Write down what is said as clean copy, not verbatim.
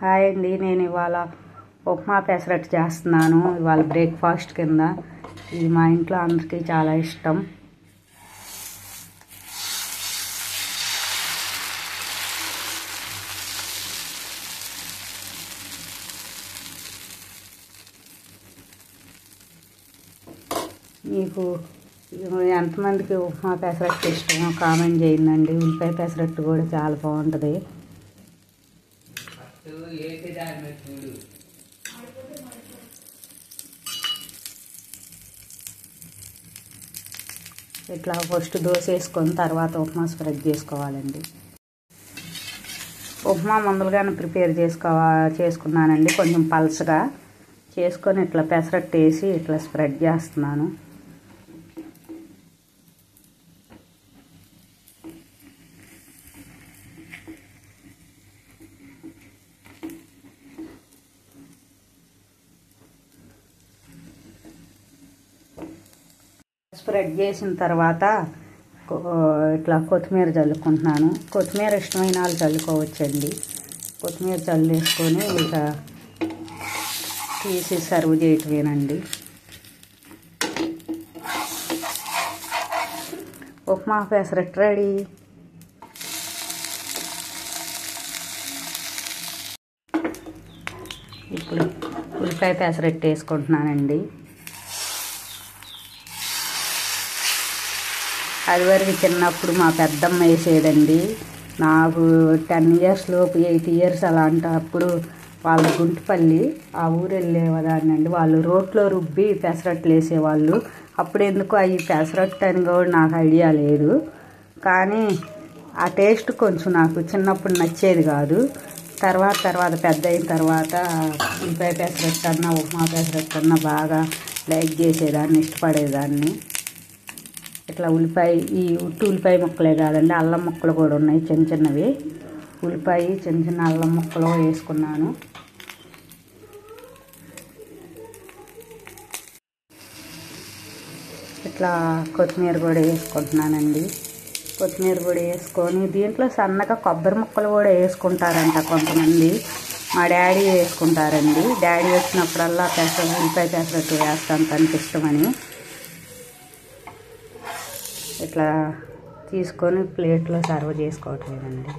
Hi అండి, నేను ఇవాళ ఉప్మా పెసరట్టు చేస్తున్నాను. ఇవాళ బ్రేక్ఫాస్ట్ కింద. ఇది మా ఇంట్లో అందరికీ చాలా ఇష్టం. మీకు ఎంతమందికి ఉప్మా పెసరట్టు ఇష్టమో కామెంట్ చేయండి. ఉల్లిపాయ పెసరట్టు కూడా చాలా బాగుంటుంది. ఇట్లా ఫస్ట్ దోశ వేసుకొని తర్వాత ఉప్మా స్ప్రెడ్ చేసుకోవాలండి. ఉప్మా ముందుగానే ప్రిపేర్ చేసుకున్నానండి. కొంచెం పల్చగా చేసుకొని ఇట్లా పెసరట్టు వేసి ఇట్లా స్ప్రెడ్ చేస్తున్నాను. స్ప్రెడ్ చేసిన తర్వాత ఇట్లా కొత్తిమీర చల్లుకుంటున్నాను. కొత్తిమీర ఇష్టమైన వాళ్ళు చల్లుకోవచ్చండి. కొత్తిమీర చల్లేసుకొని ఇక తీసి సర్వ్ చేయటమేనండి. ఉప్మా పెసరట్టు రెడీ. ఇప్పుడు ఉల్లిపాయ పెసరట్టు వేసుకుంటున్నానండి. అది వరకు చిన్నప్పుడు మా పెద్దమ్మ వేసేదండి. నాకు 10 years లోపు 8 years అలాంటప్పుడు వాళ్ళ గుంటుపల్లి ఆ ఊరు వెళ్ళేదాన్ని అండి. వాళ్ళు రోట్లో రుబ్బి పెసరట్లు వేసేవాళ్ళు. అప్పుడు ఎందుకు అవి పెసరట్టు అని కూడా నాకు ఐడియా లేదు. కానీ ఆ టేస్ట్ కొంచెం నాకు చిన్నప్పుడు నచ్చేది కాదు. తర్వాత పెద్ద అయిన తర్వాత ఉల్లిపాయ పెసరట్టు అన్నా ఉప్మా పెసరట్టు అన్నా బాగా లైక్ చేసేదాన్ని, ఇష్టపడేదాన్ని. ఇట్లా ఈ ఉట్టు ఉల్లిపాయ ముక్కలే కాదండి, అల్లం ముక్కలు కూడా ఉన్నాయి చిన్న చిన్నవి. ఉల్లిపాయ చిన్న అల్లం ముక్కలు వేసుకున్నాను. ఇట్లా కొత్తిమీర కూడా వేసుకుంటున్నానండి. కొత్తిమీర కూడా వేసుకొని దీంట్లో సన్నగా కొబ్బరి ముక్కలు కూడా వేసుకుంటారంట కొంతమంది. మా డాడీ వేసుకుంటారండి. డాడీ వచ్చినప్పుడల్లా ఉల్లిపాయ పెసరట్టు వేస్తాను తనకి ఇష్టమని. ఇట్లా తీసుకొని ప్లేట్లో సర్వ్ చేసుకోవటమేనండి.